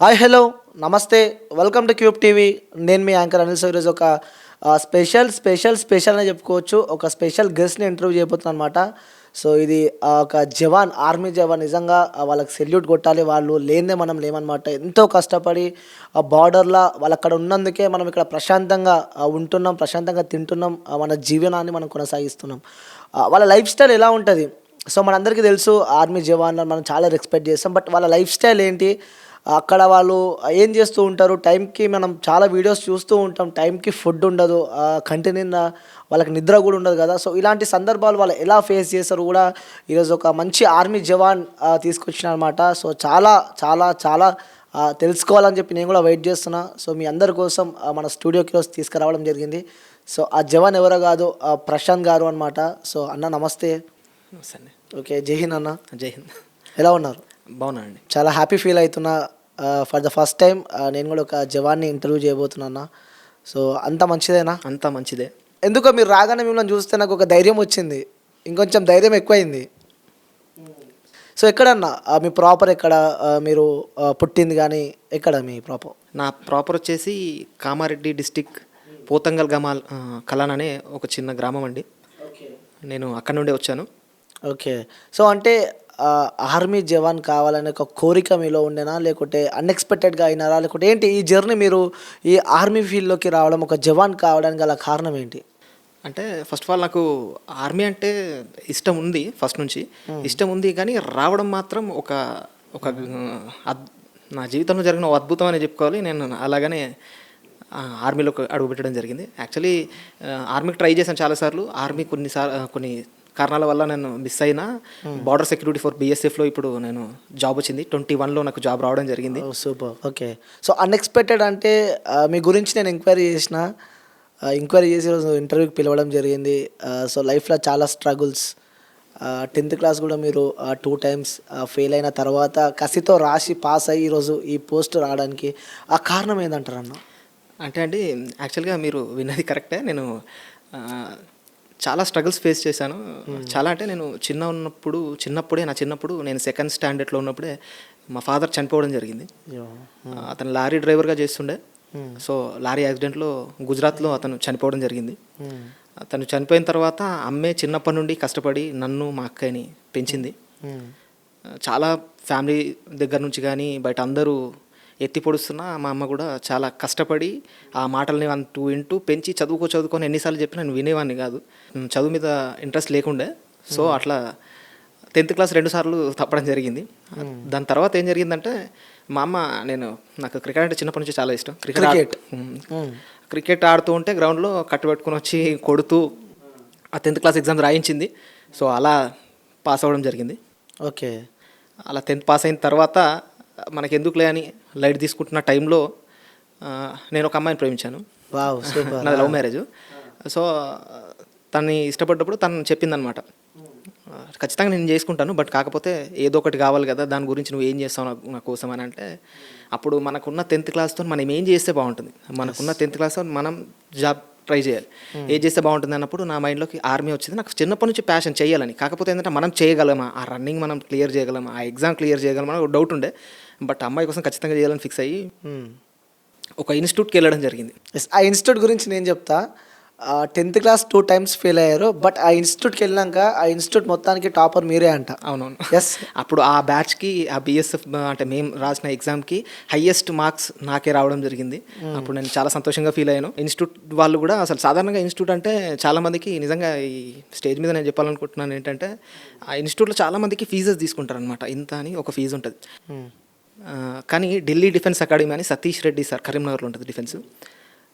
Hi hello నమస్తే welcome to cube TV. నేను మీ anchor Anil. So ఈరోజు ఒక స్పెషల్ అని చెప్పుకోవచ్చు. ఒక స్పెషల్ గెస్ట్ని ఇంటర్వ్యూ చేయబోతున్నాను అనమాట. సో ఇది ఒక జవాన్, ఆర్మీ జవాన్. నిజంగా వాళ్ళకి సెల్యూట్ కొట్టాలి. వాళ్ళు లేనిదే మనం లేమన్నమాట. ఎంతో కష్టపడి ఆ బార్డర్లో వాళ్ళు అక్కడ ఉన్నందుకే మనం ఇక్కడ ప్రశాంతంగా ఉంటున్నాం, ప్రశాంతంగా తింటున్నాం, మన జీవనాన్ని మనం కొనసాగిస్తున్నాం. వాళ్ళ లైఫ్ స్టైల్ ఎలా ఉంటుంది? సో మనందరికీ తెలుసు ఆర్మీ జవాన్లను మనం చాలా రెస్పెక్ట్ చేస్తాం. బట్ వాళ్ళ లైఫ్ స్టైల్ ఏంటి, అక్కడ వాళ్ళు ఏం చేస్తూ ఉంటారు, టైంకి మనం చాలా వీడియోస్ చూస్తూ ఉంటాం, టైంకి ఫుడ్ ఉండదు, కంటి నిండా వాళ్ళకి నిద్ర కూడా ఉండదు కదా. సో ఇలాంటి సందర్భాలు వాళ్ళు ఎలా ఫేస్ చేస్తారు కూడా ఈరోజు ఒక మంచి ఆర్మీ జవాన్ తీసుకొచ్చిన అనమాట. సో చాలా చాలా చాలా తెలుసుకోవాలని చెప్పి నేను కూడా వెయిట్ చేస్తున్నా. సో మీ అందరి కోసం మన స్టూడియోకి రోజు తీసుకురావడం జరిగింది. సో ఆ జవాన్ ఎవరో కాదు, ప్రశాంత్ గారు అనమాట. సో అన్న నమస్తే. సరే. ఓకే, జై హింద్ అన్న. జై హింద్. ఎలా ఉన్నారు? బాగున్నా అండి. చాలా హ్యాపీ ఫీల్ అవుతున్నా. ఫర్ ద ఫస్ట్ టైం నేను కూడా ఒక జవాన్ని ఇంటర్వ్యూ చేయబోతున్నా. సో అంత మంచిదేనా? అంతా మంచిదే. ఎందుకో మీరు రాగానే మిమ్మల్ని చూస్తే నాకు ఒక ధైర్యం వచ్చింది, ఇంకొంచెం ధైర్యం ఎక్కువైంది. సో ఎక్కడన్నా మీ ప్రాపర్ ఎక్కడ, మీరు పుట్టింది కానీ ఎక్కడ మీ ప్రాపర్? నా ప్రాపర్ వచ్చేసి కామారెడ్డి డిస్టిక్ పోతంగల్ గమాల్ కలాన్ అనే ఒక చిన్న గ్రామం అండి. నేను అక్కడ నుండే వచ్చాను. ఓకే. సో అంటే ఆర్మీ జవాన్ కావాలనే ఒక కోరిక మీలో ఉండేనా, లేకుంటే అన్ఎక్స్పెక్టెడ్గా అయినారా, లేకుంటే ఏంటి ఈ జర్నీ? మీరు ఈ ఆర్మీ ఫీల్డ్లోకి రావడం, ఒక జవాన్ కావడానికి గల కారణం ఏంటి? అంటే ఫస్ట్ ఆఫ్ ఆల్ నాకు ఆర్మీ అంటే ఇష్టం ఉంది, ఫస్ట్ నుంచి ఇష్టం ఉంది. కానీ రావడం మాత్రం ఒక ఒక నా జీవితంలో జరిగిన ఒక అద్భుతం అని చెప్పుకోవాలి. నేను అలాగనే ఆర్మీలోకి అడుగుపెట్టడం జరిగింది. యాక్చువల్లీ ఆర్మీకి ట్రై చేశాను చాలాసార్లు. ఆర్మీ కొన్ని కారణాల వల్ల నేను మిస్ అయినా బార్డర్ సెక్యూరిటీ ఫర్ బీఎస్ఎఫ్లో ఇప్పుడు నేను జాబ్ వచ్చింది. 21లో నాకు జాబ్ రావడం జరిగింది. సూపర్. ఓకే. సో అన్ఎక్స్పెక్టెడ్ అంటే మీ గురించి నేను ఎంక్వైరీ చేసి ఈరోజు ఇంటర్వ్యూకి పిలవడం జరిగింది. సో లైఫ్లో చాలా స్ట్రగుల్స్, 10th క్లాస్ కూడా మీరు 2 times ఫెయిల్ అయిన తర్వాత కసితో రాసి పాస్ అయ్యి ఈరోజు ఈ పోస్ట్ రావడానికి ఆ కారణం ఏంటంటారన్న? అంటే అండి, యాక్చువల్గా మీరు విన్నది కరెక్టే. నేను చాలా స్ట్రగుల్స్ ఫేస్ చేశాను. చాలా అంటే నేను నా చిన్నప్పుడు నేను 2nd standardలో ఉన్నప్పుడే మా ఫాదర్ చనిపోవడం జరిగింది. అతను లారీ డ్రైవర్గా చేస్తుండే. సో లారీ యాక్సిడెంట్లో గుజరాత్లో అతను చనిపోవడం జరిగింది. అతను చనిపోయిన తర్వాత అమ్మే చిన్నప్పటి నుండి కష్టపడి నన్ను మా అక్కని పెంచింది. చాలా ఫ్యామిలీ దగ్గర నుంచి కానీ బయట అందరూ ఎత్తి పొడుస్తున్నా మా అమ్మ కూడా చాలా కష్టపడి ఆ మాటల్ని వింటూ పెంచి చదువుకొని ఎన్నిసార్లు చెప్పినా నేను వినేవాడిని కాదు. చదువు మీద ఇంట్రెస్ట్ లేకుండే. సో అట్లా 10th క్లాస్ 2 సార్లు తప్పడం జరిగింది. దాని తర్వాత ఏం జరిగిందంటే మా అమ్మ, నాకు క్రికెట్ అంటే చిన్నప్పటి నుంచి చాలా ఇష్టం. క్రికెట్ ఆడుతూ ఉంటే గ్రౌండ్లో కట్టుబెట్టుకుని వచ్చి కొడుతూ ఆ 10th క్లాస్ ఎగ్జామ్స్ రాయించింది. సో అలా పాస్ అవ్వడం జరిగింది. ఓకే. అలా 10th పాస్ అయిన తర్వాత మనకి ఎందుకులే అని లైట్ తీసుకుంటున్న టైంలో నేను ఒక అమ్మాయిని ప్రేమించాను. Wow, super. నాది లవ్ మ్యారేజ్. సో తన్ని ఇష్టపడ్డప్పుడు తను చెప్పిందనమాట, ఖచ్చితంగా నేను చేసుకుంటాను, బట్ కాకపోతే ఏదో ఒకటి కావాలి కదా, దాని గురించి నువ్వు ఏం చేస్తావు నా కోసం అని అంటే, అప్పుడు మనకున్న 10th క్లాస్తో మనం ఏం చేస్తే బాగుంటుంది, మనకున్న 10th క్లాస్తో మనం జాబ్ ట్రై చేయాలి, ఏం చేస్తే బాగుంటుంది అన్నప్పుడు నా మైండ్లోకి ఆర్మీ వచ్చింది. నాకు చిన్నప్పటి నుంచి ప్యాషన్ చేయాలని. కాకపోతే ఏంటంటే మనం చేయగలమా, ఆ రన్నింగ్ మనం క్లియర్ చేయగలమా, ఆ ఎగ్జామ్ క్లియర్ చేయగలమా ఒక డౌట్ ఉండే. బట్ అమ్మాయి కోసం ఖచ్చితంగా చేయాలని ఫిక్స్ అయ్యి ఒక ఇన్స్టిట్యూట్కి వెళ్ళడం జరిగింది. ఆ ఇన్స్టిట్యూట్ గురించి నేను చెప్తా. 10th క్లాస్ 2 times ఫెయిల్ అయ్యారు, బట్ ఆ ఇన్స్టిట్యూట్కి వెళ్ళాక ఆ ఇన్స్టిట్యూట్ మొత్తానికి టాపర్ మీరే అంట. అవునవును. ఎస్. అప్పుడు ఆ బ్యాచ్కి, ఆ బీఎస్ఎఫ్ అంటే మేము రాసిన ఎగ్జామ్కి హైయెస్ట్ మార్క్స్ నాకే రావడం జరిగింది. అప్పుడు నేను చాలా సంతోషంగా ఫీల్ అయ్యాను. ఇన్స్టిట్యూట్ వాళ్ళు కూడా అసలు సాధారణంగా ఇన్స్టిట్యూట్ అంటే చాలామందికి నిజంగా ఈ స్టేజ్ మీద నేను చెప్పాలనుకుంటున్నాను ఏంటంటే, ఆ ఇన్స్టిట్యూట్లో చాలామందికి ఫీజెస్ తీసుకుంటారనమాట. ఇంత అని ఒక ఫీజు ఉంటుంది. కానీ ఢిల్లీ డిఫెన్స్ అకాడమీ అని సతీష్ రెడ్డి సార్, కరీంనగర్లో ఉంటుంది డిఫెన్స్.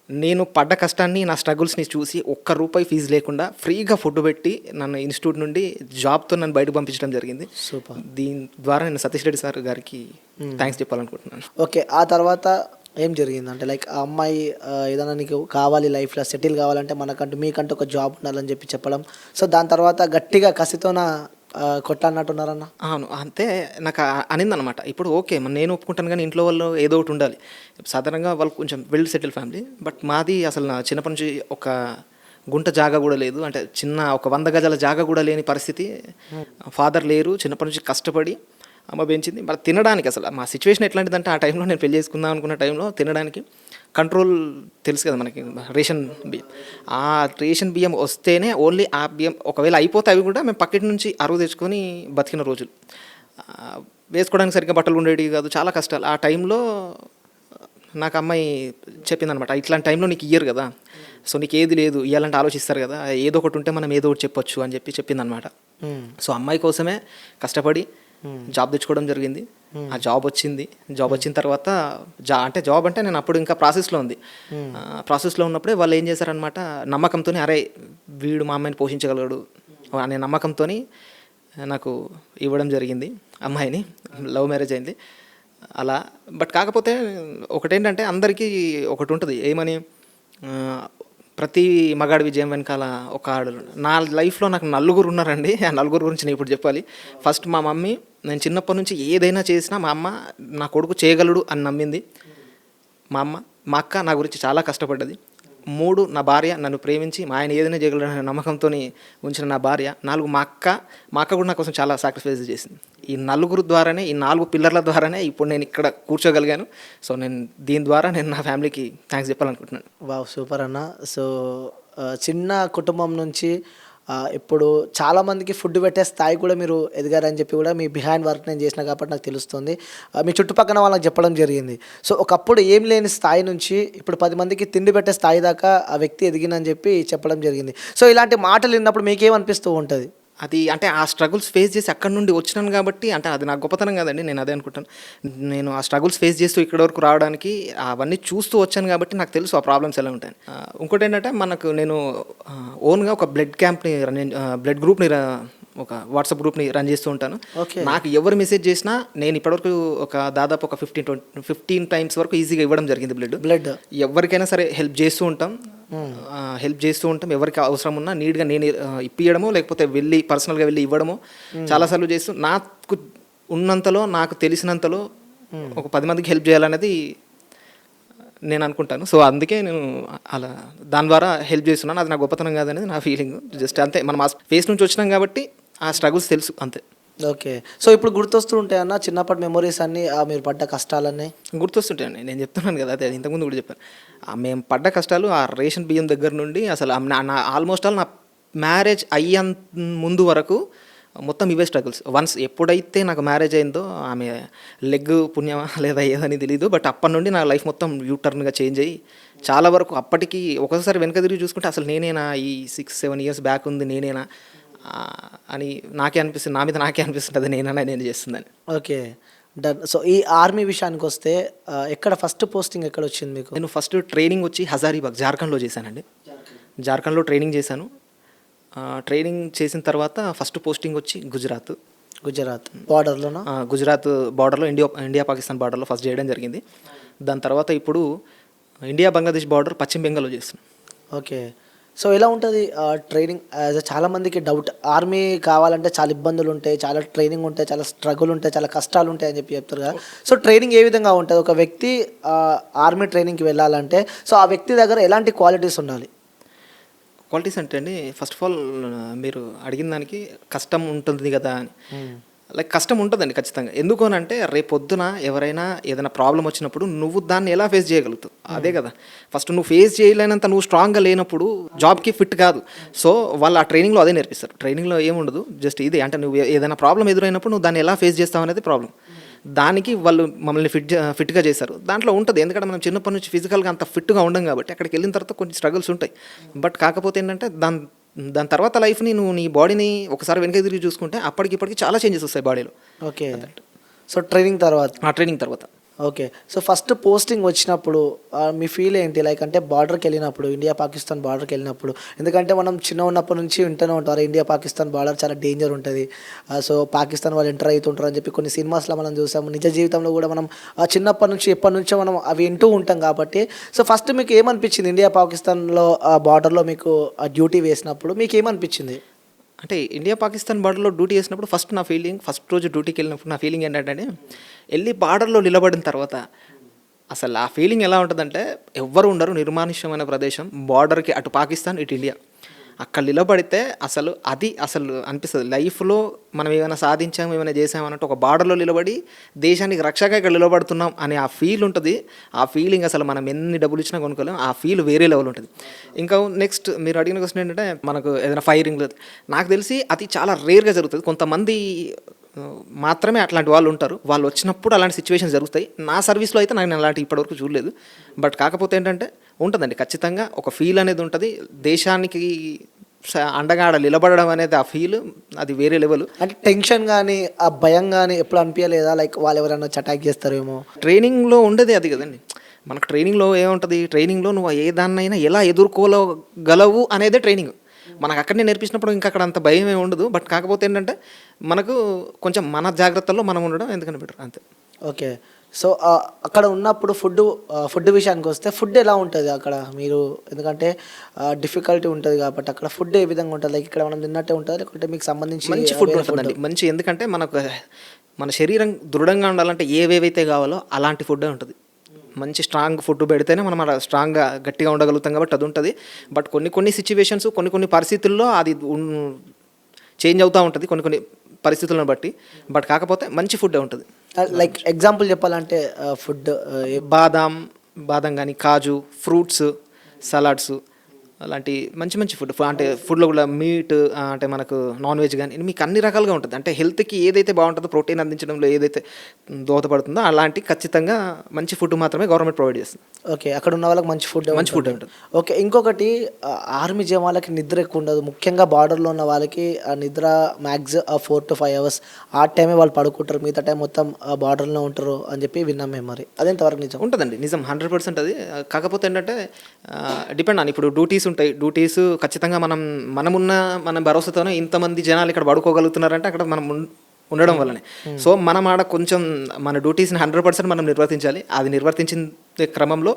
నేను పడ్డ కష్టాన్ని, నా స్ట్రగుల్స్ని చూసి ₹1 ఫీజు లేకుండా ఫ్రీగా ఫుడ్ పెట్టి నన్ను ఇన్స్టిట్యూట్ నుండి జాబ్తో నన్ను బయటకు పంపించడం జరిగింది. సూపర్. దీని ద్వారా నేను సతీష్ రెడ్డి సార్ గారికి థ్యాంక్స్ చెప్పాలనుకుంటున్నాను. ఓకే. ఆ తర్వాత ఏం జరిగిందంటే, లైక్ ఆ అమ్మాయి ఏదైనా నీకు కావాలి, లైఫ్లో సెటిల్ కావాలంటే మీకంటూ ఒక జాబ్ ఉండాలని చెప్పడం. సో దాని తర్వాత గట్టిగా కసితోన కొట్టాలన్నట్టున్నారన్న? అవును, అంతే. నాకు అనిందనమాట. ఇప్పుడు ఓకే, నేను ఒప్పుకుంటాను, కానీ ఇంట్లో వాళ్ళు ఏదో ఒకటి ఉండాలి. సాధారణంగా వాళ్ళు కొంచెం వెల్ సెటిల్ ఫ్యామిలీ. బట్ మాది అసలు నా చిన్నప్పటి నుంచి ఒక గుంట జాగా కూడా లేదు. అంటే ఒక 100 గజాల జాగా కూడా లేని పరిస్థితి. ఫాదర్ లేరు. చిన్నప్పటి నుంచి కష్టపడి అమ్మ పెంచింది. మరి తినడానికి అసలు మా సిచ్యువేషన్ ఎట్లాంటిదంటే, ఆ టైంలో నేను పెళ్లి చేసుకుందాం అనుకున్న టైంలో తినడానికి కంట్రోల్ తెలుసు కదా మనకి, రేషన్ బియ్యం. ఆ రేషన్ బియ్యం వస్తేనే ఓన్లీ ఆ బియ్యం, ఒకవేళ అయిపోతే అవి కూడా మేము పక్కటి నుంచి అరువు తెచ్చుకొని బతికిన రోజులు. వేసుకోవడానికి సరిగ్గా బట్టలు ఉండేవి కాదు, చాలా కష్టాలు. ఆ టైంలో నాకు అమ్మాయి చెప్పిందనమాట, ఇట్లాంటి టైంలో నీకు ఇయ్యరు కదా, సో నీకు ఏది లేదు ఇవ్వాలంటే ఆలోచిస్తారు కదా, ఏదో ఒకటి ఉంటే మనం ఏదో ఒకటి చెప్పొచ్చు అని చెప్పిందనమాట. సో అమ్మాయి కోసమే కష్టపడి జాబ్ తెచ్చుకోవడం జరిగింది. ఆ జాబ్ వచ్చింది. జాబ్ వచ్చిన తర్వాత జాబ్ అంటే నేను అప్పుడు ఇంకా ప్రాసెస్లో ఉంది. ప్రాసెస్లో ఉన్నప్పుడే వాళ్ళు ఏం చేశారనమాట, నమ్మకంతో అరే వీడు మా అమ్మాయిని పోషించగలడు అనే నమ్మకంతో నాకు ఇవ్వడం జరిగింది అమ్మాయిని. లవ్ మ్యారేజ్ అయింది అలా. బట్ కాకపోతే ఒకటేంటంటే, అందరికీ ఒకటి ఉంటుంది ఏమని, ప్రతి మగాడి విజయం వెనకాల ఒక ఆడు. నా లైఫ్లో నాకు నలుగురు ఉన్నారండి. ఆ నలుగురు గురించి నేను ఇప్పుడు చెప్పాలి. ఫస్ట్ మా మమ్మీ, నేను చిన్నప్పటి నుంచి ఏదైనా చేసినా మా అమ్మ నా కొడుకు చేయగలడు అని నమ్మింది. మా అమ్మ. మా అక్క నా గురించి చాలా కష్టపడ్డది. 3 నా భార్య, నన్ను ప్రేమించి మా ఆయన ఏదైనా చేయగలడనే నమ్మకంతో ఉంచిన నా భార్య. 4 మా అక్క కూడా నా కోసం చాలా సాక్రిఫైస్ చేసింది. ఈ నలుగురు ద్వారానే, ఈ 4 పిల్లర్ల ద్వారానే ఇప్పుడు నేను ఇక్కడ కూర్చోగలిగాను. సో నేను దీని ద్వారా నేను నా ఫ్యామిలీకి థ్యాంక్స్ చెప్పాలనుకుంటున్నాను. వావ్, సూపర్ అన్న. సో చిన్న కుటుంబం నుంచి ఇప్పుడు చాలామందికి ఫుడ్ పెట్టే స్థాయి కూడా మీరు ఎదిగారని చెప్పి కూడా మీ బిహైండ్ వర్క్ నేను చేసిన కాబట్టి నాకు తెలుస్తుంది. మీ చుట్టుపక్కల వాళ్ళకి చెప్పడం జరిగింది. సో ఒకప్పుడు ఏం లేని స్థాయి నుంచి ఇప్పుడు 10 మందికి తిండి పెట్టే స్థాయి దాకా ఆ వ్యక్తి ఎదిగిందని చెప్పి చెప్పడం జరిగింది. సో ఇలాంటి మాటలు విన్నప్పుడు మీకేమనిపిస్తూ ఉంటుంది? అది అంటే ఆ స్ట్రగుల్స్ ఫేస్ చేసి అక్కడి నుండి వచ్చినాను కాబట్టి, అంటే అది నా గొప్పతనం కాదండి, నేను అదే అనుకుంటాను. నేను ఆ స్ట్రగుల్స్ ఫేస్ చేస్తూ ఇక్కడి వరకు రావడానికి అవన్నీ చూస్తూ వచ్చాను కాబట్టి నాకు తెలుసు ఆ ప్రాబ్లమ్స్ ఎలా ఉంటాయి. ఇంకోటి ఏంటంటే, నేను ఓన్గా ఒక బ్లడ్ గ్రూప్ని ఒక వాట్సాప్ గ్రూప్ని రన్ చేస్తూ ఉంటాను. నాకు ఎవరు మెసేజ్ చేసినా నేను ఇప్పటివరకు దాదాపు ఒక 15 టైమ్స్ వరకు ఈజీగా ఇవ్వడం జరిగింది బ్లడ్. ఎవరికైనా సరే హెల్ప్ చేస్తూ ఉంటాం. ఎవరికి అవసరం ఉన్నా నీట్గా నేను ఇప్పియడము, లేకపోతే పర్సనల్గా వెళ్ళి ఇవ్వడము చాలాసార్లు చేస్తూ, నాకు ఉన్నంతలో, నాకు తెలిసినంతలో ఒక 10 మందికి హెల్ప్ చేయాలనేది నేను అనుకుంటాను. సో అందుకే నేను అలా దాని ద్వారా హెల్ప్ చేస్తున్నాను. అది నా గొప్పతనం కాదనేది నా ఫీలింగ్. జస్ట్ అంతే, మనం ఆ ఫేస్ నుంచి వచ్చినాం కాబట్టి ఆ స్ట్రగుల్స్ తెలుసు అంతే. ఓకే. సో ఇప్పుడు గుర్తొస్తూ ఉంటాయన్న చిన్నప్పటి మెమొరీస్ అన్నీ, మీరు పడ్డ కష్టాలన్నీ గుర్తొస్తుంటాయండి. నేను చెప్తున్నాను కదా, అదే ఇంతకుముందు కూడా చెప్పాను. మేము పడ్డ కష్టాలు ఆ రేషన్ బియ్యం దగ్గర నుండి అసలు ఆల్మోస్ట్ ఆల్ నా మ్యారేజ్ అయ్యేంత ముందు వరకు మొత్తం ఇవే స్ట్రగుల్స్. వన్స్ ఎప్పుడైతే నాకు మ్యారేజ్ అయిందో, ఆమె లెగ్ పుణ్యమా లేదా ఏదని తెలీదు, బట్ అప్పటి నుండి నా లైఫ్ మొత్తం యూటర్న్గా చేంజ్ అయ్యి చాలా వరకు, అప్పటికి ఒకసారి వెనక తిరిగి చూసుకుంటే అసలు నేనేనా ఈ 6-7 ఇయర్స్ బ్యాక్ ఉంది నేనేనా అని నాకే అనిపిస్తుంది. నా మీద నాకే అనిపిస్తుంది అది నేను చేస్తుందని. Okay, done. సో ఈ ఆర్మీ విషయానికి వస్తే ఎక్కడ ఫస్ట్ పోస్టింగ్ ఎక్కడ వచ్చింది మీకు? నేను ఫస్ట్ ట్రైనింగ్ వచ్చి హజారీబాగ్, జార్ఖండ్లో చేశానండి. జార్ఖండ్లో ట్రైనింగ్ చేశాను. ట్రైనింగ్ చేసిన తర్వాత ఫస్ట్ పోస్టింగ్ వచ్చి గుజరాత్ బార్డర్లోనా? గుజరాత్ బార్డర్లో, ఇండియా పాకిస్తాన్ బార్డర్లో ఫస్ట్ చేయడం జరిగింది. దాని తర్వాత ఇప్పుడు ఇండియా బంగ్లాదేశ్ బార్డర్ పశ్చిమ బెంగాల్లో చేస్తున్నాను. ఓకే. సో ఎలా ఉంటుంది ట్రైనింగ్? చాలామందికి డౌట్, ఆర్మీ కావాలంటే చాలా ఇబ్బందులు ఉంటాయి, చాలా ట్రైనింగ్ ఉంటాయి, చాలా స్ట్రగుల్ ఉంటాయి, చాలా కష్టాలు ఉంటాయి అని చెప్పి చెప్తారు కదా. సో ట్రైనింగ్ ఏ విధంగా ఉంటుంది? ఒక వ్యక్తి ఆర్మీ ట్రైనింగ్కి వెళ్ళాలంటే సో ఆ వ్యక్తి దగ్గర ఎలాంటి క్వాలిటీస్ ఉండాలి? క్వాలిటీస్ అంటే అండి, ఫస్ట్ ఆఫ్ ఆల్ మీరు అడిగిన దానికి కష్టం ఉంటుంది కదా అని, లైక్ కష్టం ఉంటుందండి ఖచ్చితంగా. ఎందుకు అని అంటే, రేపొద్దున ఎవరైనా ఏదైనా ప్రాబ్లం వచ్చినప్పుడు నువ్వు దాన్ని ఎలా ఫేస్ చేయగలుగుతావు, అదే కదా. ఫస్ట్ నువ్వు ఫేస్ చేయలేనంత నువ్వు స్ట్రాంగ్గా లేనప్పుడు జాబ్కి ఫిట్ కాదు. సో వాళ్ళు ఆ ట్రైనింగ్లో అదే నేర్పిస్తారు. ట్రైనింగ్లో ఏముండదు, జస్ట్ ఇదే, అంటే నువ్వు ఏదైనా ప్రాబ్లం ఎదురైనప్పుడు నువ్వు దాన్ని ఎలా ఫేస్ చేస్తావు అనేది ప్రాబ్లం. దానికి వాళ్ళు మమ్మల్ని ఫిట్గా చేశారు. దాంట్లో ఉంటుంది, ఎందుకంటే మనం చిన్నప్పటి నుంచి ఫిజికల్గా అంత ఫిట్గా ఉండం కాబట్టి అక్కడికి వెళ్ళిన తర్వాత కొన్ని స్ట్రగుల్స్ ఉంటాయి. బట్ కాకపోతే ఏంటంటే దాని తర్వాత లైఫ్ని నువ్వు నీ బాడీని ఒకసారి వెనక తిరిగి చూసుకుంటే అప్పటికిప్పటికి చాలా చేంజెస్ వస్తాయి బాడీలో. ఓకే. సో ట్రైనింగ్ తర్వాత ఓకే. సో ఫస్ట్ పోస్టింగ్ వచ్చినప్పుడు మీ ఫీల్ ఏంటి? లైక్ అంటే బార్డర్కి వెళ్ళినప్పుడు, ఇండియా పాకిస్తాన్ బార్డర్కి వెళ్ళినప్పుడు, ఎందుకంటే మనం చిన్న ఉన్నప్పటి నుంచి వింటూనే ఉంటారు ఇండియా పాకిస్తాన్ బార్డర్ చాలా డేంజర్ ఉంటుంది, సో పాకిస్తాన్ వాళ్ళు ఎంటర్ అవుతుంటారు అని చెప్పి కొన్ని సినిమాస్లో మనం చూసాము. నిజ జీవితంలో కూడా మనం చిన్నప్పటి నుంచి ఎప్పటి నుంచో మనం అవి వింటూ ఉంటాం కాబట్టి. సో ఫస్ట్ మీకు ఏమనిపించింది ఇండియా పాకిస్తాన్లో బార్డర్లో మీకు డ్యూటీ వేసినప్పుడు మీకు ఏమనిపించింది? అంటే ఇండియా పాకిస్తాన్ బార్డర్లో డ్యూటీ చేసినప్పుడు ఫస్ట్ రోజు డ్యూటీకి వెళ్ళినప్పుడు నా ఫీలింగ్ ఏంటంటే, వెళ్ళి బార్డర్లో నిలబడిన తర్వాత అసలు ఆ ఫీలింగ్ ఎలా ఉంటుందంటే, ఎవ్వరు ఉండరు, నిర్మానుష్యమైన ప్రదేశం, బార్డర్కి అటు పాకిస్తాన్ ఇటు ఇండియా, అక్కడ నిలబడితే అసలు అనిపిస్తుంది లైఫ్లో మనం ఏమైనా సాధించాము ఏమైనా చేసామన్నట్టు ఒక బార్డర్లో నిలబడి దేశానికి రక్షగా ఇక్కడ నిలబడుతున్నాం అనే ఆ ఫీల్ ఉంటుంది. ఆ ఫీలింగ్ అసలు మనం ఎన్ని డబ్బులు ఇచ్చినా కొనుక్కోలేం. ఆ ఫీల్ వేరే లెవెల్ ఉంటుంది. ఇంకా నెక్స్ట్ మీరు అడిగిన క్వశ్చన్ ఏంటంటే మనకు ఏదైనా ఫైరింగ్ నాకు తెలిసి అది చాలా రేర్గా జరుగుతుంది. కొంతమంది మాత్రమే అట్లాంటి వాళ్ళు ఉంటారు. వాళ్ళు వచ్చినప్పుడు అలాంటి సిచ్యువేషన్ జరుగుతాయి. నా సర్వీస్లో అయితే నేను అలాంటి ఇప్పటివరకు చూడలేదు. బట్ కాకపోతే ఏంటంటే ఉంటుందండి, ఖచ్చితంగా ఒక ఫీల్ అనేది ఉంటుంది. దేశానికి అండగా ఆడ నిలబడడం అనేది ఆ ఫీల్ అది వేరే లెవెల్. అంటే టెన్షన్ కానీ ఆ భయం కానీ ఎప్పుడు అనిపించలేదా, లైక్ వాళ్ళు ఎవరైనా వచ్చి అటాక్ చేస్తారేమో? ట్రైనింగ్లో ఉండేది అది కదండి. మనకు ట్రైనింగ్లో ఏముంటుంది, ట్రైనింగ్లో నువ్వు ఏ దాన్నైనా ఎలా ఎదుర్కోగలవు అనేదే ట్రైనింగ్. మనకు అక్కడనే నేర్పించినప్పుడు ఇంకా అక్కడ అంత భయం ఏమి ఉండదు. బట్ కాకపోతే ఏంటంటే మనకు కొంచెం మన జాగ్రత్తల్లో మనం ఉండడం ఎందుకని బెటర్ అంతే. ఓకే. సో అక్కడ ఉన్నప్పుడు ఫుడ్ విషయానికి వస్తే ఫుడ్ ఎలా ఉంటుంది అక్కడ మీరు? ఎందుకంటే డిఫికల్టీ ఉంటుంది కాబట్టి అక్కడ ఫుడ్ ఏ విధంగా ఉంటుంది? లైక్ ఇక్కడ మనం తిన్నట్టే ఉంటుంది లేకుంటే మీకు సంబంధించి మంచి ఫుడ్ ఉంటుందండి. మంచి, ఎందుకంటే మనకు మన శరీరం దృఢంగా ఉండాలంటే ఏవేవైతే కావాలో అలాంటి ఫుడ్డే ఉంటుంది. మంచి స్ట్రాంగ్ ఫుడ్ పెడితేనే మనం అలా స్ట్రాంగ్గా గట్టిగా ఉండగలుగుతాం కాబట్టి అది ఉంటుంది. బట్ కొన్ని సిచ్యువేషన్స్ కొన్ని పరిస్థితుల్లో అది చేంజ్ అవుతూ ఉంటుంది కొన్ని పరిస్థితులను బట్టి. బట్ కాకపోతే మంచి ఫుడ్డే ఉంటుంది. లైక్ ఎగ్జాంపుల్ చెప్పాలంటే ఫుడ్ బాదం కానీ, కాజు, ఫ్రూట్స్, సలాడ్స్ అలాంటి మంచి ఫుడ్. అంటే ఫుడ్లో కూడా మీట్, అంటే మనకు నాన్ వెజ్ కానీ మీకు అన్ని రకాలుగా ఉంటుంది. అంటే హెల్త్కి ఏదైతే బాగుంటుందో, ప్రోటీన్ అందించడంలో ఏదైతే దోహదపడుతుందో అలాంటి ఖచ్చితంగా మంచి ఫుడ్ మాత్రమే గవర్నమెంట్ ప్రొవైడ్ చేస్తుంది. ఓకే. అక్కడ ఉన్న వాళ్ళకి మంచి ఫుడ్ ఉంటుంది. ఓకే. ఇంకొకటి, ఆర్మీ జవాన్లకి నిద్ర ఎక్కువ ఉండదు. ముఖ్యంగా బార్డర్లో ఉన్న వాళ్ళకి ఆ నిద్ర మ్యాక్స్ 4 to 5 hours ఆ టైమే వాళ్ళు పడుకుంటారు, మిగతా టైం మొత్తం బార్డర్లో ఉంటారు అని చెప్పి విన్నాం మేము. మరి అదేంతవరకు నిజం? ఉంటుందండి, నిజం 100% అది. కాకపోతే ఏంటంటే డిపెండ్ అని ఇప్పుడు డ్యూటీస్ ఖచ్చితంగా మన భరోసాతోనే ఇంతమంది జనాలు ఇక్కడ పడుకోగలుగుతున్నారంటే అక్కడ మనం ఉండడం వల్లనే. సో మనం ఆడ కొంచెం మన డ్యూటీస్ని 100% మనం నిర్వర్తించాలి. అది నిర్వర్తించిన క్రమంలో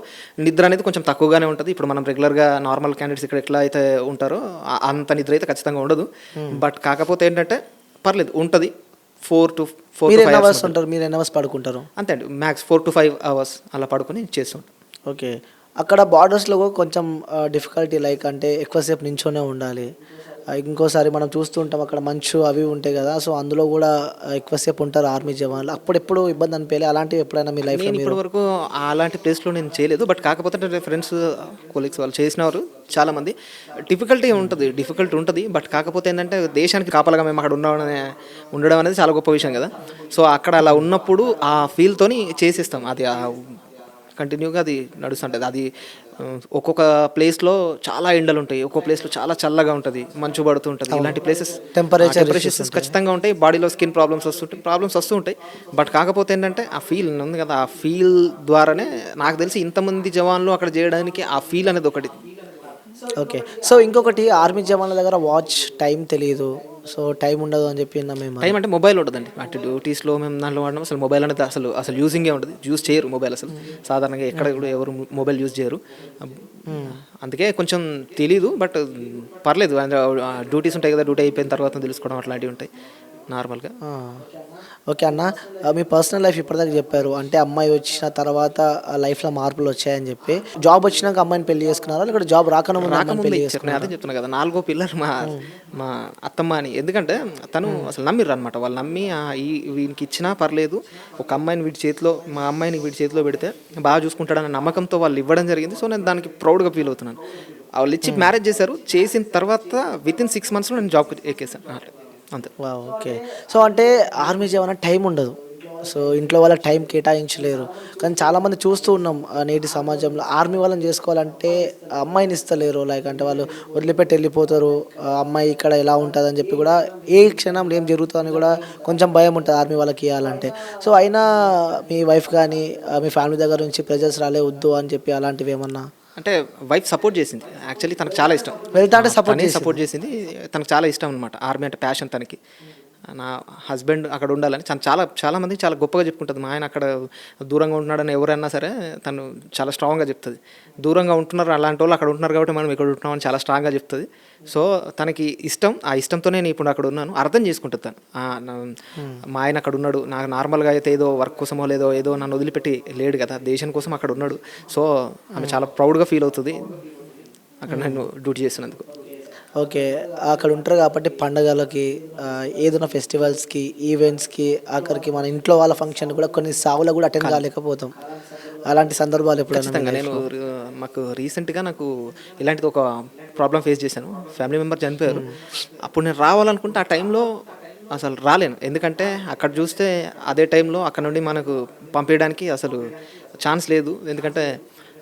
నిద్ర అనేది కొంచెం తక్కువగానే ఉంటుంది. ఇప్పుడు మనం రెగ్యులర్గా నార్మల్ క్యాండిడేట్స్ ఇక్కడ ఎట్లా అయితే ఉంటారో అంత నిద్ర అయితే ఖచ్చితంగా ఉండదు. బట్ కాకపోతే ఏంటంటే పర్లేదు, ఉంటుంది. 4 to 5 hours ఉంటారు. మీరు ఎన్ని అవర్స్ పడుకుంటారు? అంతే అండి, మ్యాక్స్ 4 to 5 hours అలా పడుకొని చేస్తుంటాం. ఓకే. అక్కడ బార్డర్స్లో కొంచెం డిఫికల్టీ, లైక్ అంటే ఎక్కువసేపు నించోనే ఉండాలి. ఇంకోసారి మనం చూస్తూ ఉంటాం అక్కడ మంచు అవి ఉంటాయి కదా, సో అందులో కూడా ఎక్కువసేపు ఉంటారు ఆర్మీ జవాన్లు. అప్పుడు ఎప్పుడు ఇబ్బంది అనిపించలే అలాంటివి ఎప్పుడైనా మీ లైఫ్లో? ఇప్పటి వరకు అలాంటి ప్లేస్లో నేను చేయలేదు. బట్ కాకపోతే ఫ్రెండ్స్, కొలీగ్స్ వాళ్ళు చేసినారు చాలామంది. డిఫికల్టీ ఉంటుంది. బట్ కాకపోతే ఏంటంటే దేశానికి కాపలాగా మేము అక్కడ ఉండడం అనేది చాలా గొప్ప విషయం కదా. సో అక్కడ అలా ఉన్నప్పుడు ఆ ఫీల్తోని చేసేస్తాం. అది కంటిన్యూగా అది నడుస్తుంటుంది. అది ఒక్కొక్క ప్లేస్లో చాలా ఎండలు ఉంటాయి, ఒక్కొక్క ప్లేస్లో చాలా చల్లగా ఉంటుంది, మంచు పడుతూ ఉంటుంది. ఇలాంటి ప్లేసెస్ టెంపరేచర్స్ ఖచ్చితంగా ఉంటాయి. బాడీలో స్కిన్ ప్రాబ్లమ్స్ వస్తూ ఉంటాయి. బట్ కాకపోతే ఏంటంటే ఆ ఫీల్ ఉంది కదా, ఆ ఫీల్ ద్వారానే నాకు తెలిసి ఇంతమంది జవాన్లు అక్కడ చేయడానికి ఆ ఫీల్ అనేది ఒకటి. ఓకే. సో ఇంకొకటి, ఆర్మీ జవాన్ల దగ్గర వాచ్ టైం తెలియదు, సో టైం ఉండదు అని చెప్పి మేము. టైం అంటే మొబైల్ ఉంటుందండి. అటు డ్యూటీస్లో మేము దాంట్లో వాడడం అసలు మొబైల్ అనేది అసలు యూజింగే ఉంటుంది. యూజ్ చేయరు మొబైల్ అసలు. సాధారణంగా ఎక్కడ కూడా ఎవరు మొబైల్ యూజ్ చేయరు. అందుకే కొంచెం తెలీదు. బట్ పర్లేదు, డ్యూటీస్ ఉంటాయి కదా, డ్యూటీ అయిపోయిన తర్వాత తెలుసుకోవడం అట్లాంటివి ఉంటాయి నార్మల్గా. ఓకే అన్న, మీ పర్సనల్ లైఫ్ ఇప్పటిదాకా చెప్పారు. అంటే అమ్మాయి వచ్చిన తర్వాత లైఫ్లో మార్పులు వచ్చాయని చెప్పి, జాబ్ వచ్చినాక అమ్మాయిని పెళ్లి చేసుకున్నారా లేకపోతే జాబ్ రాకముందు పెళ్లి చేసుకున్నారా? అదే చెప్తున్నా కదా, 4వ పిల్లర్ మా అత్తమ్మ అని. ఎందుకంటే తను అసలు నమ్మిర్రు అనమాట. వాళ్ళు నమ్మి వీనికి ఇచ్చినా పర్లేదు, ఒక అమ్మాయిని మా అమ్మాయిని వీడి చేతిలో పెడితే బాగా చూసుకుంటాడన్న నమ్మకంతో వాళ్ళు ఇవ్వడం జరిగింది. సో నేను దానికి ప్రౌడ్గా ఫీల్ అవుతున్నాను. వాళ్ళు ఇచ్చి మ్యారేజ్ చేశారు. చేసిన తర్వాత వితిన్ 6 monthsలో నేను జాబ్ ఎక్కేసాను అంతే. ఓకే. సో అంటే ఆర్మీ జవాన్ టైం ఉండదు, సో ఇంట్లో వాళ్ళకి టైం కేటాయించలేరు. కానీ చాలామంది చూస్తూ ఉన్నాం నేటి సమాజంలో, ఆర్మీ వాళ్ళని చేసుకోవాలంటే అమ్మాయిని ఇస్తలేరు. లైక్ అంటే వాళ్ళు వదిలిపెట్టి వెళ్ళిపోతారు. అమ్మాయి ఇక్కడ ఎలా ఉంటుందని చెప్పి కూడా, ఏ క్షణంలో ఏం జరుగుతుందని కూడా కొంచెం భయం ఉంటుంది ఆర్మీ వాళ్ళకి ఇవ్వాలంటే. సో అయినా మీ వైఫ్ కానీ మీ ఫ్యామిలీ దగ్గర నుంచి ప్రెజర్స్ రాలే వద్దు అని చెప్పి అలాంటివి ఏమన్నా? అంటే వైఫ్ సపోర్ట్ చేసింది. యాక్చువల్లీ తనకు చాలా ఇష్టం వెళ్తా అంటే సపోర్ట్ చేసింది. తనకు చాలా ఇష్టం అనమాట ఆర్మీ అంటే, ప్యాషన్ తనకి. నా హస్బెండ్ అక్కడ ఉండాలని చాలా మంది చాలా గొప్పగా చెప్పుకుంటుంది. మా ఆయన అక్కడ దూరంగా ఉంటున్నాడని ఎవరైనా సరే తను చాలా స్ట్రాంగ్గా చెప్తుంది. దూరంగా ఉంటున్నారు, అలాంటి వాళ్ళు అక్కడ ఉంటున్నారు కాబట్టి మనం ఇక్కడ ఉంటున్నామని చాలా స్ట్రాంగ్గా చెప్తుంది. సో తనకి ఇష్టం, ఆ ఇష్టంతోనే నేను ఇప్పుడు అక్కడ ఉన్నాను. అర్థం చేసుకుంటుంది తను. మా ఆయన అక్కడ ఉన్నాడు, నాకు నార్మల్గా అయితే ఏదో వర్క్ కోసమో ఏదో నన్ను వదిలిపెట్టి లేడు కదా, దేశం కోసం అక్కడ ఉన్నాడు. సో ఆమె చాలా ప్రౌడ్గా ఫీల్ అవుతుంది అక్కడ నన్ను డ్యూటీ చేస్తున్నందుకు. ఓకే. అక్కడ ఉంటారు కాబట్టి పండగలకి ఏదైనా ఫెస్టివల్స్‌కి, ఈవెంట్స్‌కి ఆఖరికి మన ఇంట్లో వాళ్ళ ఫంక్షన్ కూడా కొన్ని సావులకు కూడా అటెండ్ కాలేకపోతాం. అలాంటి సందర్భాలు ఎప్పుడైనా మీ ఖచ్చితంగా నేను లైఫ్‌లో? మాకు రీసెంట్‌గా నాకు ఇలాంటిది ఒక ప్రాబ్లమ్ ఫేస్ చేశాను. ఫ్యామిలీ మెంబర్ చనిపోయారు. అప్పుడు నేను రావాలనుకుంటే ఆ టైంలో అసలు రాలేను. ఎందుకంటే అక్కడ చూస్తే అదే టైంలో అక్కడ నుండి మనకు పంపియడానికి అసలు ఛాన్స్ లేదు. ఎందుకంటే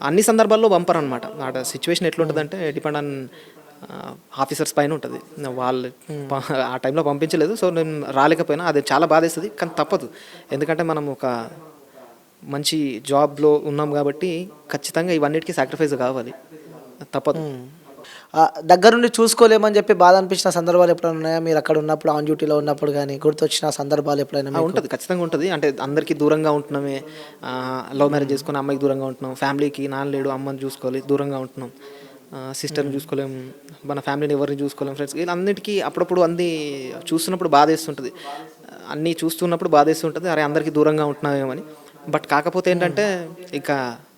అన్ని సందర్భాల్లో పంపరనమాట. ఆడ సిచ్యువేషన్ ఎట్లుంటదంటే డిపెండ్ ఆన్ ఆఫీసర్స్ పైన ఉంటది. వాళ్ళు ఆ టైంలో పంపించలేదు. సో, నేను రాలేకపోయినా అది చాలా బాధేస్తది. కానీ తప్పదు. ఎందుకంటే మనం ఒక మంచి జాబ్‌లో ఉన్నాం గాబట్టి ఖచ్చితంగా ఇవన్నిటికి సాక్రిఫైస్ కావాలి. తప్పదు. దగ్గరుండి చూసుకోలేమని చెప్పి బాధ అనిపించిన సందర్భాలు ఎప్పుడైనా ఉన్నాయా? మీరు అక్కడ ఉన్నప్పుడు ఆన్ డ్యూటీలో ఉన్నప్పుడు గాని, గుర్తొచ్చిన సందర్భాలు ఎప్పుడైనా మీకు? ఉంటది. ఖచ్చితంగా ఉంటది. అంటే అందరికీ దూరంగా ఉంటున్నామే. లవ్ మ్యారేజ్ చేసుకొని అమ్మాయికి దూరంగా ఉంటున్నాం. ఫ్యామిలీకి నాన్న లేడు, అమ్మని చూసుకోవాలి, దూరంగా ఉంటున్నాం. సిస్టర్‌ని చూసుకోలేం. మన ఫ్యామిలీని ఎవరిని చూసుకోలేం. ఫ్రెండ్స్ వీళ్ళన్నిటికీ అప్పుడప్పుడు అన్నీ చూస్తున్నప్పుడు బాధేస్తుంటది. అన్నీ చూస్తున్నప్పుడు బాధేస్తుంటది. అరే! అందరికీ దూరంగా ఉంటున్నామేమో అని. బట్ కాకపోతే ఏంటంటే ఇక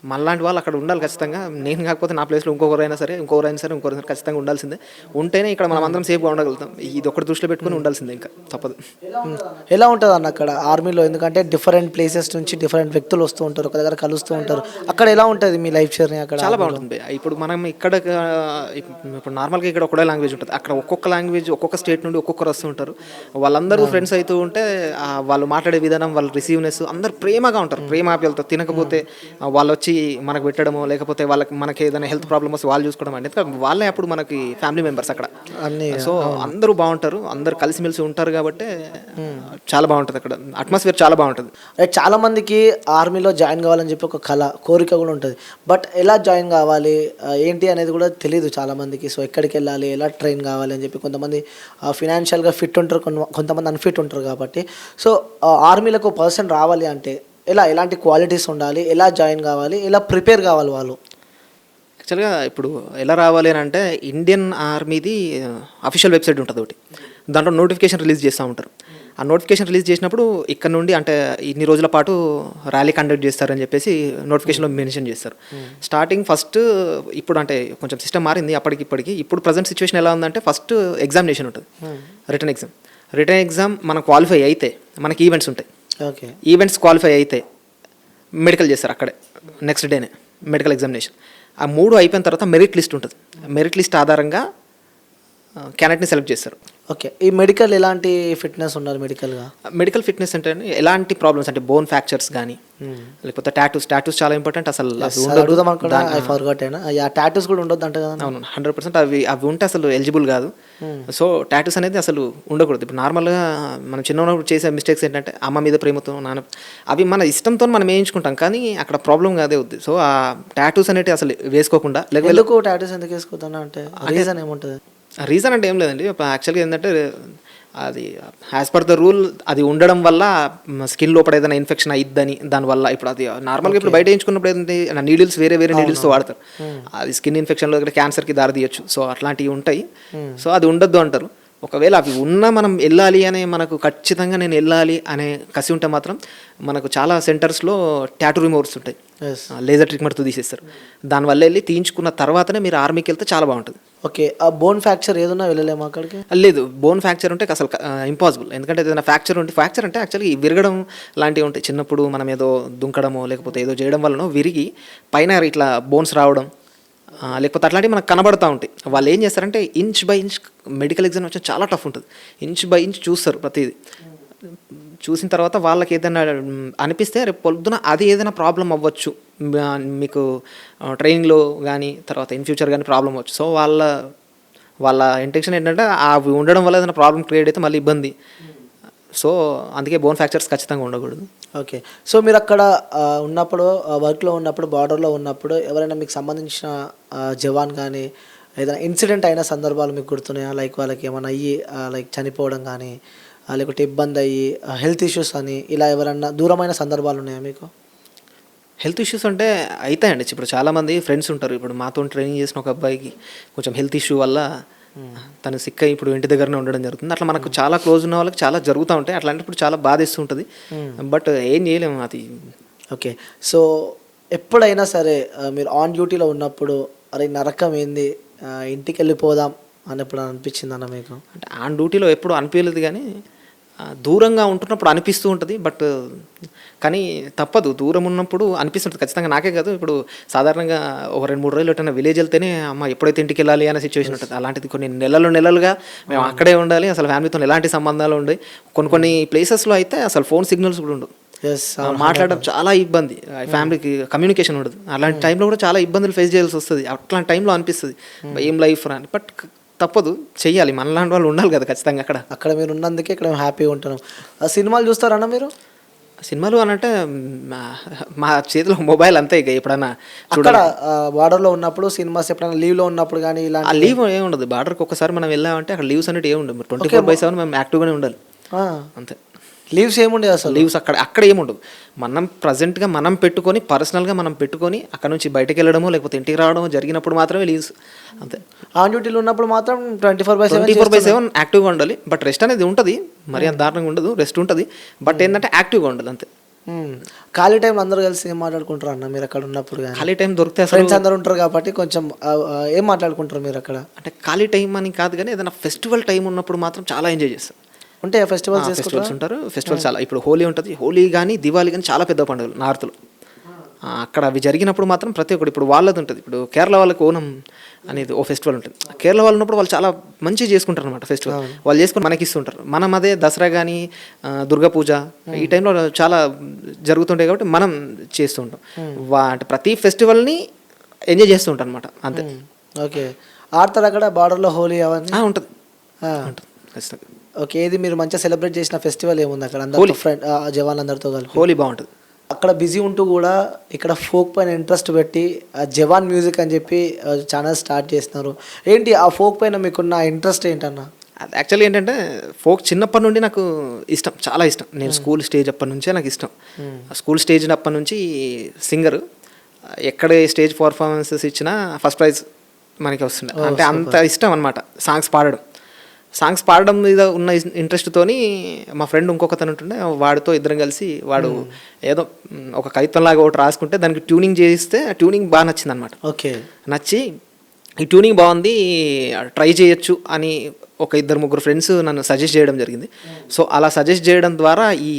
మనలాంటి వాళ్ళు అక్కడ ఉండాలి ఖచ్చితంగా. నేను కాకపోతే నా ప్లేస్‌లో ఇంకొకరైనా సరే, ఇంకొకరైనా సరే ఖచ్చితంగా ఉండాల్సిందే. ఉంటేనే ఇక్కడ మనం అందరం సేఫ్‌గా ఉండగలుగుతాం. ఇదొక్కటి దృష్టిలో పెట్టుకొని ఉండాల్సిందే ఇంకా తప్పదు. హ్మ్. ఎలా ఉంటదన్న అక్కడ ఆర్మీలో? ఎందుకంటే డిఫరెంట్ ప్లేసెస్ నుంచి డిఫరెంట్ వ్యక్తులు వస్తూ ఉంటారు. ఒక దగ్గర కలుస్తూ ఉంటారు. అక్కడ ఎలా ఉంటది మీ లైఫ్ జర్నీ అక్కడ చాలా ఆర్మీలో? బాగుంటుంది. ఇప్పుడు మనం ఇక్కడ ఇప్పుడు నార్మల్‌గా ఇక్కడ ఒకటే లాంగ్వేజ్ ఉంటది. అక్కడ ఒక్కొక్క లాంగ్వేజ్ ఒక్కొక్క స్టేట్ నుండి ఒక్కొక్కరు వస్తూ ఉంటారు. వాళ్ళందరూ ఫ్రెండ్స్ అయితూ ఉంటే వాళ్ళు మాట్లాడే విధానం, వాళ్ళ రిసీవ్‌నెస్ అందరూ ప్రేమగా ఉంటారు. ప్రేమాప్యాయతలతో తినకపోతే వాళ్ళొచ్చి మనకు పెట్టడమో, లేకపోతే మనకి ఏదైనా హెల్త్ ప్రాబ్లమ్ వస్తే వాళ్ళు చూసుకోవడం అంటే ఎందుకంటే వాళ్ళే అప్పుడు మనకి ఫ్యామిలీ మెంబర్స్ అక్కడ. అన్నీ సో, అందరూ బావుంటారు. అందరూ కలిసిమెలిసి ఉంటారు గాబట్టే చాలా బావుంటది అక్కడ. అట్మాస్ఫియర్ చాలా బావుంటది. రైట్. చాలా మందికి ఆర్మీలో జాయిన్ కావాలని చెప్పి ఒక కల, కోరిక కూడా ఉంటది. బట్ ఎలా జాయిన్ కావాలి? ఏంటి అనేది కూడా తెలీదు చాలా మందికి. సో, ఎక్కడికెళ్ళాలి? ఎలా ట్రైన్ కావాలి అని చెప్పి కొంతమంది ఫినాన్షియల్‌గా ఫిట్ ఉంటారు. కొంతమంది అన్‌ఫిట్ ఉంటారు కాబట్టి. సో, ఆర్మీలకు ఒక పర్సన్ రావాలి అంటే ఎలాంటి క్వాలిటీస్ ఉండాలి? ఎలా జాయిన్ కావాలి? ఎలా ప్రిపేర్ కావాలి వాళ్ళు? యాక్చువల్‌గా ఇప్పుడు ఎలా రావాలి అని అంటే ఇండియన్ ఆర్మీది అఫీషియల్ వెబ్సైట్ ఉంటుంది ఒకటి. దాంట్లో నోటిఫికేషన్ రిలీజ్ చేస్తూ ఉంటారు. ఆ నోటిఫికేషన్ రిలీజ్ చేసినప్పుడు ఇక్కడ నుండి అంటే ఇన్ని రోజుల పాటు ర్యాలీ కండక్ట్ చేస్తారని చెప్పేసి నోటిఫికేషన్లో మెన్షన్ చేస్తారు. స్టార్టింగ్ ఫస్ట్ ఇప్పుడు అంటే కొంచెం సిస్టమ్ మారింది అప్పటికి ఇప్పటికి. ఇప్పుడు ప్రజెంట్ సిచ్యువేషన్ ఎలా ఉందంటే ఫస్ట్ ఎగ్జామినేషన్ ఉంటుంది. Return exam. రిటర్న్ ఎగ్జామ్ మనం క్వాలిఫై అయితే మనకి ఈవెంట్స్ ఉంటాయి. ఓకే. ఈవెంట్స్ క్వాలిఫై అయితే మెడికల్ చేస్తారు అక్కడే నెక్స్ట్ డేనే మెడికల్ ఎగ్జామినేషన్. ఆ 3 అయిపోయిన తర్వాత మెరిట్ లిస్ట్ ఉంటుంది. మెరిట్ లిస్ట్ ఆధారంగా క్యాండిడేట్ని సెలెక్ట్ చేస్తారు. ఓకే. ఈ మెడికల్ ఎలాంటి ఫిట్‌నెస్ ఉండాలి మెడికల్‌గా? మెడికల్ ఫిట్నెస్ అంటే ఎలాంటి ప్రాబ్లమ్స్ అంటే బోన్ ఫ్రాక్చర్స్ కానీ లేకపోతే టాటూస్ చాలా ఇంపార్టెంట్. అసలు యెస్. అవి అది ఉండదు. అడుగుదాం అనుకున్నా. ఐ ఫర్గాట్ అయినా. టాటూస్ కూడా ఉండొద్దంట కదా! అవును 100% అవి ఉంటే అసలు ఎలిజిబుల్ కాదు. సో టాటూస్ అనేది అసలు ఉండకూడదు. ఇప్పుడు నార్మల్గా మనం చిన్న ఉన్నప్పుడు చేసే మిస్టేక్స్ ఏంటంటే అమ్మ మీద ప్రేమతో నాన్న అవి మన ఇష్టంతో మనం వేయించుకుంటాం కానీ అక్కడ ప్రాబ్లం అదే అవుద్ది. సో ఆ టాటూస్ అనేవి అసలు వేసుకోకుండా ఎందుకు టాటూస్ ఎందుకు వేసుకోవద్దన్నా అంటే రీజన్ ఏముంటది? రీజన్ అంటే ఏం లేదండి. యాక్చువల్గా ఏంటంటే అది యాజ్ పర్ ద రూల్ అది ఉండడం వల్ల స్కిన్ లోపల ఏదైనా ఇన్ఫెక్షన్ అయిద్దని దానివల్ల ఇప్పుడు అది నార్మల్గా ఇప్పుడు బయట వేయించుకున్నప్పుడు ఏంటంటే నీడిల్స్ వేరే నీడిల్స్తో వాడతారు. అది స్కిన్ ఇన్ఫెక్షన్లో క్యాన్సర్కి దారి తీయచ్చు. సో అట్లాంటివి ఉంటాయి. సో అది ఉండొద్దు అంటారు. ఒకవేళ అవి ఉన్నా మనం వెళ్ళాలి అనే మనకు ఖచ్చితంగా నేను వెళ్ళాలి అనే కసి ఉంటే మాత్రం మనకు చాలా సెంటర్స్లో టాటూ రిమూవర్స్ ఉంటాయి. యెస్. లేజర్ ట్రీట్మెంట్తో తీసేస్తారు. దానివల్ల వెళ్ళి తీయించుకున్న తర్వాతనే మీరు ఆర్మీకి వెళ్తే చాలా బాగుంటుంది. ఓకే. ఆ బోన్ ఫ్రాక్చర్ ఏదున్నా వెళ్ళలేమా అక్కడికి? లేదు బోన్ ఫ్రాక్చర్ ఉంటే అసలు ఇంపాసిబుల్. ఎందుకంటే ఏదైనా ఫ్రాక్చర్ అంటే యాక్చువల్లీ విరగడం లాంటివి ఉంటాయి. చిన్నప్పుడు మనం ఏదో దుంకడమో లేకపోతే ఏదో చేయడం వల్లనో విరిగి పైన ఇట్లా బోన్స్ రావడం లేకపోతే అట్లాంటివి మనకు కనబడుతూ ఉంటాయి. వాళ్ళు ఏం చేస్తారంటే inch by inch medical examination చాలా టఫ్ ఉంటుంది. ఇంచ్ బై ఇంచ్ చూస్తారు ప్రతిదీ. చూసిన తర్వాత వాళ్ళకి ఏదైనా అనిపిస్తే రేపు పొద్దున అది ఏదైనా ప్రాబ్లం అవ్వచ్చు మీకు ట్రైనింగ్లో కానీ తర్వాత ఇన్ ఫ్యూచర్ కానీ ప్రాబ్లం అవ్వచ్చు. సో వాళ్ళ ఇంటెన్షన్ ఏంటంటే అవి ఉండడం వల్ల ఏదైనా ప్రాబ్లం క్రియేట్ అయితే మళ్ళీ ఇబ్బంది. సో అందుకే బోన్ ఫ్రాక్చర్స్ ఖచ్చితంగా ఉండకూడదు. ఓకే. సో మీరు అక్కడ ఉన్నప్పుడు వర్క్‌లో ఉన్నప్పుడు బార్డర్‌లో ఉన్నప్పుడు ఎవరైనా మీకు సంబంధించిన జవాన్ కానీ ఏదైనా ఇన్సిడెంట్ అయిన సందర్భాలు మీకు గుర్తున్నాయా? లైక్ వాళ్ళకి ఏమైనా అయ్యి లైక్ చనిపోవడం కానీ లేకపోతే ఇబ్బంది అయ్యి హెల్త్ ఇష్యూస్ అని ఇలా ఎవరన్నా దూరమైన సందర్భాలు ఉన్నాయా మీకు? హెల్త్ ఇష్యూస్ అంటే అవుతాయండి. ఇప్పుడు చాలామంది ఫ్రెండ్స్ ఉంటారు. ఇప్పుడు మాతో ట్రైనింగ్ చేసిన ఒక అబ్బాయికి కొంచెం హెల్త్ ఇష్యూ వల్ల తను సిక్ అయ్యి ఇప్పుడు ఇంటి దగ్గరనే ఉండడం జరుగుతుంది. అట్లా మనకు చాలా క్లోజ్ ఉన్న వాళ్ళకి చాలా జరుగుతూ ఉంటాయి. అట్లాంటప్పుడు చాలా బాధేస్తూ ఉంటుంది. బట్ ఏం చేయలేము అది. ఓకే. సో ఎప్పుడైనా సరే మీరు ఆన్ డ్యూటీలో ఉన్నప్పుడు అరే నరకం ఏంది ఇంటికి వెళ్ళిపోదాం అని ఎప్పుడు అనిపించింది అన్న మీకు? అంటే ఆన్ డ్యూటీలో ఎప్పుడు అనిపించలేదు కానీ దూరంగా ఉంటున్నప్పుడు అనిపిస్తూ ఉంటుంది. బట్ కానీ తప్పదు, దూరం ఉన్నప్పుడు అనిపిస్తుంటుంది ఖచ్చితంగా. నాకే కాదు, ఇప్పుడు సాధారణంగా ఒక 2-3 రోజులు ఎటైనా విలేజ్ వెళ్తేనే అమ్మ ఎప్పుడైతే ఇంటికి వెళ్ళాలి అనే సిచ్యువేషన్ ఉంటుంది. అలాంటిది కొన్ని నెలలుగా మేము అక్కడే ఉండాలి, అసలు ఫ్యామిలీతో ఎలాంటి సంబంధాలు ఉండవు. కొన్ని ప్లేసెస్లో అయితే అసలు ఫోన్ సిగ్నల్స్ కూడా ఉండవు, ఎస్, మాట్లాడడం చాలా ఇబ్బంది, ఫ్యామిలీకి కమ్యూనికేషన్ ఉండదు. అలాంటి టైంలో కూడా చాలా ఇబ్బందులు ఫేస్ చేయాల్సి వస్తుంది. అట్లాంటి టైంలో అనిపిస్తుంది ఏం లైఫ్ అని. బట్ తప్పదు, చెయ్యాలి, మనలాంటి వాళ్ళు ఉండాలి కదా ఖచ్చితంగా అక్కడ. అక్కడ మీరు ఉన్నందుకే ఇక్కడ మేము హ్యాపీగా ఉంటున్నాం. సినిమాలు చూస్తారన్న మీరు? సినిమాలు అని అంటే మా చేతిలో మొబైల్ అంతే. ఇక ఎప్పుడన్నా అక్కడ బార్డర్లో ఉన్నప్పుడు సినిమాస్ ఎప్పుడైనా లీవ్లో ఉన్నప్పుడు కానీ ఇలా ఆ లీవ్ ఏమి ఉండదు. బార్డర్కి ఒక్కసారి మనం వెళ్ళామంటే అక్కడ లీవ్స్ అనేవి ఏమి ఉండదు. 24/7 మేము యాక్టివ్గానే ఉండాలి అంతే. లీవ్స్ ఏముండే అసలు? లీవ్స్ అక్కడ ఏముండవు. మనం ప్రజెంట్గా మనం పెట్టుకొని పర్సనల్గా మనం పెట్టుకొని అక్కడ నుంచి బయటకు వెళ్ళడమో లేకపోతే ఇంటికి రావడమో జరిగినప్పుడు మాత్రమే లీవ్స్ అంతే. ఆన్ డ్యూటీలో ఉన్నప్పుడు మాత్రం 24/7 24/7 యాక్టివ్గా ఉండాలి. బట్ రెస్ట్ అనేది ఉంటుంది, మరి అంత దారుణంగా ఉండదు, రెస్ట్ ఉంటుంది. బట్ ఏంటంటే యాక్టివ్గా ఉండాలి అంతే. ఖాళీ టైంలో అందరూ కలిసి ఏం మాట్లాడుకుంటారు అన్న మీరు అక్కడ ఉన్నప్పుడు? ఖాళీ టైం దొరికితే ఫ్రెండ్స్ అందరూ ఉంటారు కాబట్టి కొంచెం ఏం మాట్లాడుకుంటారు మీరు అక్కడ? అంటే ఖాళీ టైం అని కాదు కానీ ఏదైనా ఫెస్టివల్ టైం ఉన్నప్పుడు మాత్రం చాలా ఎంజాయ్ చేస్తాం. అంటే ఫెస్టివల్స్ ఉంటారు. ఫెస్టివల్స్ చాలా, ఇప్పుడు హోలీ ఉంటుంది, హోలీ కానీ దివాళీ కానీ చాలా పెద్ద పండుగలు నార్త్లో. అక్కడ అవి జరిగినప్పుడు మాత్రం ప్రతి ఒక్కటి, ఇప్పుడు వాళ్ళది ఉంటుంది, ఇప్పుడు కేరళ వాళ్ళకి ఓనం అనేది ఓ ఫెస్టివల్ ఉంటుంది. కేరళ వాళ్ళు ఉన్నప్పుడు వాళ్ళు చాలా మంచిగా చేసుకుంటారు అనమాట ఫెస్టివల్. వాళ్ళు చేసుకుని మనకి ఇస్తుంటారు. మనం అదే దసరా కానీ దుర్గా పూజ ఈ టైంలో చాలా జరుగుతుంటాయి కాబట్టి మనం చేస్తూ ఉంటాం. అంటే ప్రతి ఫెస్టివల్ని ఎంజాయ్ చేస్తూ ఉంటాం అనమాట అంతే. ఓకే, ఆడతారు అక్కడ బార్డర్లో హోలీ అవన్నీ? ఉంటుంది ఖచ్చితంగా. ఓకే, ఇది మీరు మంచిగా సెలబ్రేట్ చేసిన ఫెస్టివల్ ఏముంది అక్కడ అందరూ ఫ్రెండ్ జవాన్ అందరితో కలిపి? హోలీ బాగుంటుంది. అక్కడ బిజీ ఉంటూ కూడా ఇక్కడ ఫోక్ పైన ఇంట్రెస్ట్ పెట్టి జవాన్ మ్యూజిక్ అని చెప్పి ఛానల్ స్టార్ట్ చేస్తున్నారు. ఏంటి ఆ ఫోక్ పైన మీకున్న ఇంట్రెస్ట్ ఏంటన్నా? అది యాక్చువల్లీ ఏంటంటే ఫోక్ చిన్నప్పటి నుండి నాకు ఇష్టం, చాలా ఇష్టం. నేను స్కూల్ స్టేజ్ అప్పటి నుంచే నాకు ఇష్టం. స్కూల్ స్టేజ్ అప్పటి నుంచి సింగర్, ఎక్కడ స్టేజ్ పర్ఫార్మెన్సెస్ ఇచ్చినా ఫస్ట్ ప్రైజ్ మనకి వస్తుంది. అంటే అంత ఇష్టం అనమాట సాంగ్స్ పాడడం మీద ఉన్న ఇంట్రెస్ట్తోని మా ఫ్రెండ్ ఇంకొకతను ఉంటుండే, వాడితో ఇద్దరం కలిసి వాడు ఏదో ఒక కవిత్వంలాగా ఒకటి రాసుకుంటే దానికి ట్యూనింగ్ చేయిస్తే ట్యూనింగ్ బాగా నచ్చింది అనమాట. ఓకే, నచ్చి ఈ ట్యూనింగ్ బాగుంది ట్రై చేయొచ్చు అని ఒక 2-3 ఫ్రెండ్స్ నన్ను సజెస్ట్ చేయడం జరిగింది. సో అలా సజెస్ట్ చేయడం ద్వారా ఈ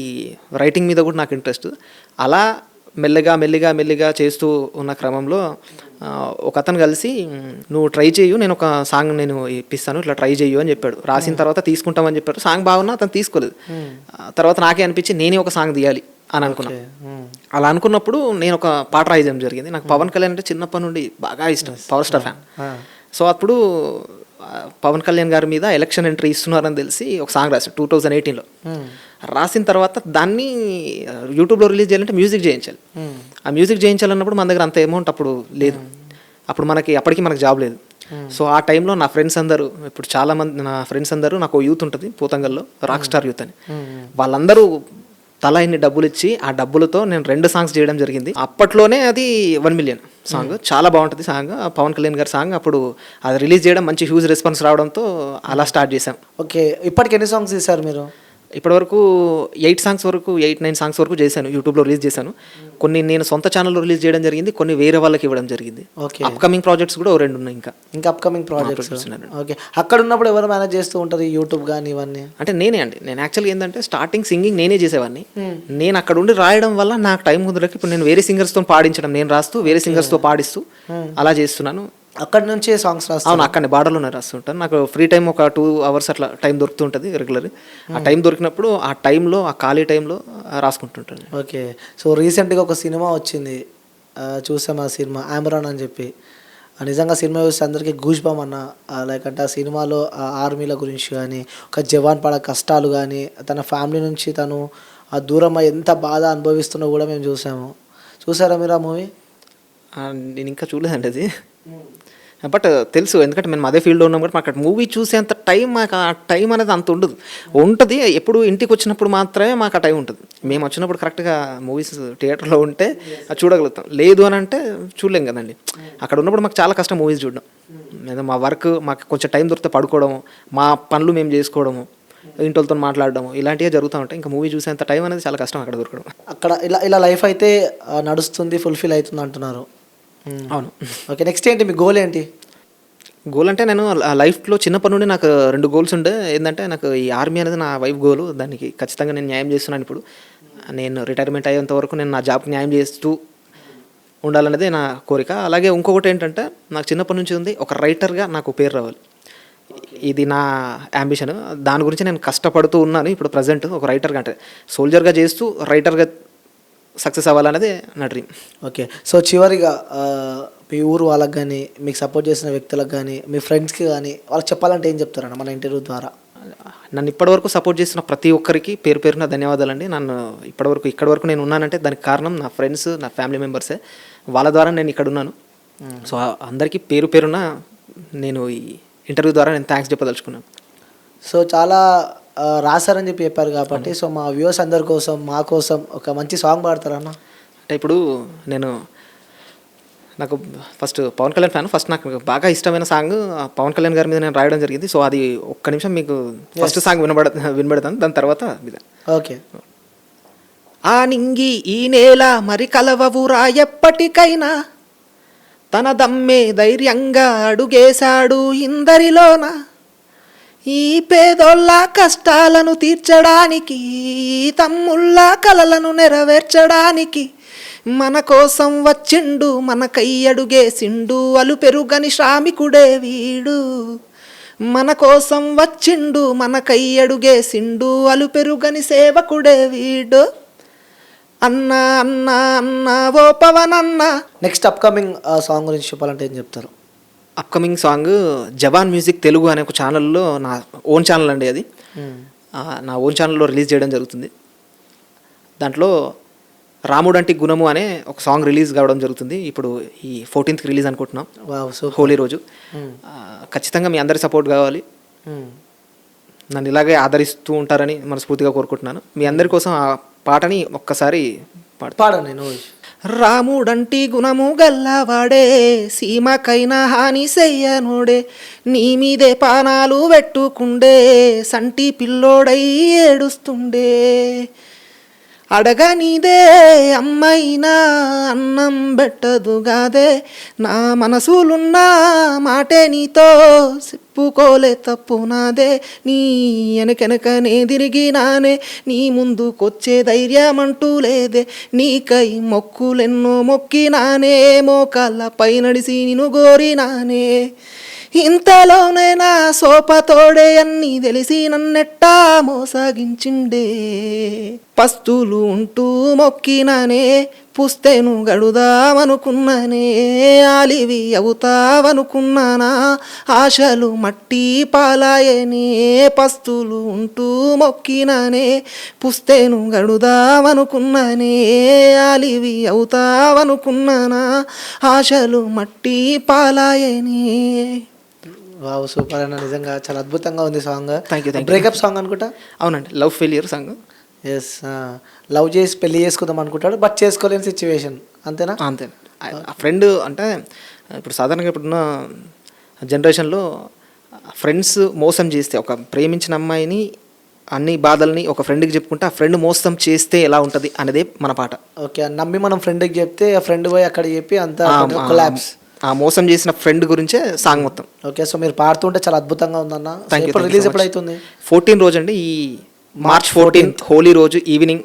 రైటింగ్ మీద కూడా నాకు ఇంట్రెస్ట్. అలా మెల్లిగా చేస్తూ ఉన్న క్రమంలో ఒక అతను కలిసి నువ్వు ట్రై చేయు, నేను ఒక సాంగ్ నేను ఇప్పిస్తాను, ఇట్లా ట్రై చేయు అని చెప్పాడు. రాసిన తర్వాత తీసుకుంటామని చెప్పాడు. సాంగ్ బాగున్నా అతను తీసుకోలేదు. తర్వాత నాకే అనిపించి నేనే ఒక సాంగ్ తీయాలి అని అనుకున్నాను. అలా అనుకున్నప్పుడు నేను ఒక పాట రాయడం జరిగింది. నాకు పవన్ కళ్యాణ్ అంటే చిన్నప్పటి నుండి బాగా ఇష్టం, పవర్ స్టార్ ఫ్యాన్. సో అప్పుడు పవన్ కళ్యాణ్ గారి మీద ఎలక్షన్ ఎంట్రీ ఇస్తున్నారని తెలిసి ఒక సాంగ్ రాశాను 2018లో. రాసిన తర్వాత దాన్ని యూట్యూబ్లో రిలీజ్ చేయాలంటే మ్యూజిక్ చేయించాలి. ఆ మ్యూజిక్ చేయించాలన్నప్పుడు మన దగ్గర అంత అమౌంట్ అప్పుడు లేదు. అప్పటికి మనకు జాబ్ లేదు. సో ఆ టైంలో నా ఫ్రెండ్స్ అందరూ, ఇప్పుడు చాలామంది నా ఫ్రెండ్స్ అందరూ, నాకు యూత్ ఉంటుంది పోతంగల్లో, రాక్ స్టార్ యూత్ అని, వాళ్ళందరూ తల ఇన్ని డబ్బులు ఇచ్చి ఆ డబ్బులతో నేను 2 సాంగ్స్ చేయడం జరిగింది. అప్పట్లోనే అది 1 మిలియన్ సాంగ్, చాలా బాగుంటుంది సాంగ్, పవన్ కళ్యాణ్ గారి సాంగ్. అప్పుడు అది రిలీజ్ చేయడం మంచి హ్యూజ్ రెస్పాన్స్ రావడంతో అలా స్టార్ట్ చేశాం. ఓకే, ఇప్పటికి ఎన్ని సాంగ్స్ తీశారు మీరు? ఇప్పటివరకు 8-9 సాంగ్స్ వరకు చేశాను, యూట్యూబ్లో రిలీజ్ చేశాను. కొన్ని నేను సొంత ఛానల్లో రిలీజ్ చేయడం జరిగింది, కొన్ని వేరే వాళ్ళకి ఇవ్వడం జరిగింది. ఓకే, అప్కమింగ్ ప్రాజెక్ట్స్ కూడా 2 ఉన్నాయి. ఇంకా అప్కమింగ్ ప్రాజెక్ట్స్. ఓకే, అక్కడ ఉన్నప్పుడు ఎవరు మేనేజ్ చేస్తూ ఉంటారు యూట్యూబ్ కానీ ఇవన్నీ? అంటే నేనే అండి. నేను యాక్చువల్గా ఏంటంటే స్టార్టింగ్ సింగింగ్ నేనే చేసేవాడిని. నేను అక్కడ ఉండి రాయడం వల్ల నాకు టైం కుదరక ఇప్పుడు నేను వేరే సింగర్స్తో పాడించడం, నేను రాస్తూ వేరే సింగర్స్తో పాడిస్తూ అలా చేస్తున్నాను. అక్కడ నుంచే సాంగ్స్ రాస్తాను? అవును, అక్కడనే బార్డర్లోనే రాస్తుంటాను. నాకు ఫ్రీ టైం ఒక 2 hours అట్లా టైం దొరుకుతుంటుంది రెగ్యులర్. ఆ టైం దొరికినప్పుడు ఆ టైంలో, ఆ ఖాళీ టైంలో రాసుకుంటుంటాను. ఓకే, సో రీసెంట్గా ఒక సినిమా వచ్చింది, చూసాం ఆ సినిమా ఆమ్రాన్ అని చెప్పి. నిజంగా సినిమా చూస్తే అందరికీ గూస్ బంప్ అన్న. లైక్ అంటే ఆ సినిమాలో ఆర్మీల గురించి కానీ, ఒక జవాన్ పడ కష్టాలు కానీ, తన ఫ్యామిలీ నుంచి తను ఆ దూరం ఎంత బాధ అనుభవిస్తున్నా కూడా మేము చూసారా మీరు ఆ మూవీ? నేను ఇంకా చూడలేదండి అది, బట్ తెలుసు, ఎందుకంటే మేము అదే ఫీల్డ్లో ఉన్నాం కాబట్టి. మాకు అక్కడ మూవీ చూసేంత టైం, మాకు ఆ టైం అనేది అంత ఉంటుంది. ఎప్పుడు ఇంటికి వచ్చినప్పుడు మాత్రమే మాకు ఆ టైం ఉంటుంది. మేము వచ్చినప్పుడు కరెక్ట్గా మూవీస్ థియేటర్లో ఉంటే చూడగలుగుతాం, లేదు అని అంటే చూడలేం కదండి. అక్కడ ఉన్నప్పుడు మాకు చాలా కష్టం మూవీస్ చూడడం. లేదా మా వర్క్, మాకు కొంచెం టైం దొరికితే పడుకోవడము, మా పనులు మేము చేసుకోవడము, ఇంటితో మాట్లాడడము, ఇలాంటివే జరుగుతూ ఉంటాయి. ఇంకా మూవీ చూసేంత టైం అనేది చాలా కష్టం అక్కడ దొరకడం. అక్కడ ఇలా లైఫ్ అయితే నడుస్తుంది, ఫుల్ఫిల్ అవుతుంది అంటున్నారు. అవును. ఓకే, నెక్స్ట్ ఏంటి మీ గోల్ ఏంటి? గోల్ అంటే నేను లైఫ్లో చిన్నప్పటి నుండి నాకు 2 గోల్స్ ఉండే. ఏంటంటే నాకు ఈ ఆర్మీ అనేది నా వైఫ్ గోలు. దానికి ఖచ్చితంగా నేను న్యాయం చేస్తున్నాను ఇప్పుడు. నేను రిటైర్మెంట్ అయ్యేంత వరకు నేను నా జాబ్కి న్యాయం చేస్తూ ఉండాలనేదే నా కోరిక. అలాగే ఇంకొకటి ఏంటంటే నాకు చిన్నప్పటి నుంచి ఉంది, ఒక రైటర్గా నాకు పేరు రావాలి. ఇది నా యాంబిషన్. దాని గురించి నేను కష్టపడుతూ ఉన్నాను. ఇప్పుడు ప్రజెంట్ ఒక రైటర్గా, అంటే సోల్జర్గా చేస్తూ రైటర్గా సక్సెస్ అవ్వాలనేది నా డ్రీమ్. ఓకే. సో చివరిగా మీ ఊరు వాళ్ళకి కానీ, మీకు సపోర్ట్ చేసిన వ్యక్తులకు కానీ, మీ ఫ్రెండ్స్కి కానీ వాళ్ళకి చెప్పాలంటే ఏం చెప్తారన్న మన ఇంటర్వ్యూ ద్వారా? నన్ను ఇప్పటివరకు సపోర్ట్ చేసిన ప్రతి ఒక్కరికి పేరు పేరున ధన్యవాదాలండి. నన్ను ఇక్కడి వరకు నేను ఉన్నానంటే దానికి కారణం నా ఫ్రెండ్స్, నా ఫ్యామిలీ మెంబర్సే. వాళ్ళ ద్వారా నేను ఇక్కడ ఉన్నాను. సో అందరికీ పేరు పేరున నేను ఈ ఇంటర్వ్యూ ద్వారా నేను థ్యాంక్స్ చెప్పదలుచుకున్నాను. సో చాలా రాశారని చెప్పారు కాబట్టి, సో మా వ్యూవర్స్ అందరి కోసం, మా కోసం ఒక మంచి సాంగ్ పాడతారన్న? అంటే ఇప్పుడు నాకు first Pawan Kalyan fan. First నాకు బాగా ఇష్టమైన సాంగ్ పవన్ కళ్యాణ్ గారి మీద నేను రాయడం జరిగింది. సో అది ఒక్క నిమిషం మీకు ఫస్ట్ సాంగ్ వినబడతాను. దాని తర్వాత ఓకే. ఆ నింగి ఈ నేల మరి కలవవురా ఎప్పటికైనా, తన దమ్మే ధైర్యంగా అడుగేశాడు ఇందరిలోన. ఈ పేదోళ్ళ కష్టాలను తీర్చడానికి, తమ్ముళ్ళ కలలను నెరవేర్చడానికి మన కోసం వచ్చిండు, మనకై అడుగేసిండు, అలు పెరుగని శ్రామికుడే వీడు. మన కోసం వచ్చిండు, మనకై అడుగేసిండు, అలు పెరుగని సేవకుడే వీడు. అన్నా అన్నా అన్నా ఓ పవన్ అన్నా. నెక్స్ట్ అప్కమింగ్ సాంగ్ గురించి చెప్పాలంటే ఏం చెప్తారు? అప్కమింగ్ సాంగ్ జవాన్ మ్యూజిక్ తెలుగు అనే ఒక ఛానల్లో, నా ఓన్ ఛానల్ అండి అది. నా ఓన్ ఛానల్లో రిలీజ్ చేయడం జరుగుతుంది. దాంట్లో రాముడంటి గుణము అనే ఒక సాంగ్ రిలీజ్ కావడం జరుగుతుంది. ఇప్పుడు ఈ 14th రిలీజ్ అనుకుంటున్నాం, హోలీ రోజు. ఖచ్చితంగా మీ అందరి సపోర్ట్ కావాలి. నన్ను ఇలాగే ఆదరిస్తూ ఉంటారని మనస్ఫూర్తిగా కోరుకుంటున్నాను. మీ అందరి కోసం ఆ పాటని ఒక్కసారి పాడండి. నువ్వు రాముడంటి గుణము గల్లవాడే, సీమకైనా హాని చెయ్యనుడే, నీ మీదే పానాలు పెట్టుకుండే, సంటి పిల్లోడై ఏడుస్తుండే. అడగనిదే అమ్మైనా అన్నం పెట్టదుగాదే, నా మనసులున్న మాటే నీతో చెప్పుకోలే తప్పు నాదే. నీ వెనకెనకనే తిరిగినానే, నీ ముందుకొచ్చే ధైర్యం అంటూ లేదే, నీకై మొక్కులెన్నో మొక్కినానే, మోకాళ్ళపై నడిసి నిన్ను గోరినానే. ఇంతలోనే నా సోపతోడే అన్నీ తెలిసి నన్నెట్టా మోసగించిండే. పస్తులు ఉంటూ మొక్కినానే, పుస్తెను గడుదామనుకున్నానే, ఆలివి అవుతావనుకున్నానా, ఆశలు మట్టి పాలాయనే. పస్తులు ఉంటూ మొక్కినానే, పుస్తెను గడుదామనుకున్నానే, ఆలివి అవుతావనుకున్నానా, ఆశలు మట్టి పాలాయనే. వావ్, సూపర్ అన్న. నిజంగా చాలా అద్భుతంగా ఉంది song. Thank you. Breakup song అనుకుంటా? అవునండి, love failure song. Yes. Love చేసి పెళ్లి చేసుకుందాం అనుకుంటాడు, బట్ చేసుకోలేని సిచ్యువేషన్, అంతేనా? అంతే. ఆ ఫ్రెండ్ అంటే ఇప్పుడు సాధారణంగా ఇప్పుడున్న జనరేషన్లో ఫ్రెండ్స్ మోసం చేస్తే, ఒక ప్రేమించిన అమ్మాయిని అన్ని బాధల్ని ఒక ఫ్రెండ్కి చెప్పుకుంటే ఆ ఫ్రెండ్ మోసం చేస్తే ఎలా ఉంటుంది అనేదే మన పాట. ఓకే. నమ్మి మనం ఫ్రెండ్కి చెప్తే ఆ ఫ్రెండ్ పోయి అక్కడ చెప్పి అంతా కొలాప్స్. ఆ మోసం చేసిన ఫ్రెండ్ గురించే సాంగ్ మొత్తం. ఓకే. సో మీరు పాడుతుంటే చాలా అద్భుతంగా ఉందన్న. ఇప్పుడు రిలీజ్ ఎప్పుడు అవుతుంది? 14 రోజు అండి, ఈ మార్చ్ 14th హోలీ రోజు ఈవినింగ్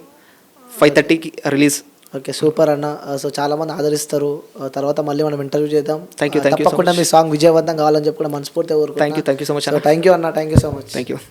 5:30కి రిలీజ్. ఓకే, సూపర్ అన్న. సో చాలా మంది ఆదరిస్తారు. తర్వాత మళ్ళీ మనం ఇంటర్వ్యూ చేద్దాం. Thank you. తప్పకుండా మీ సాంగ్ విజయవంతం కావాలని చెప్పి కూడా మనస్ఫూర్తిగా కోరుకుంటున్నాను. Thank you so much. Thank you అన్న. Thank you so much. Thank you.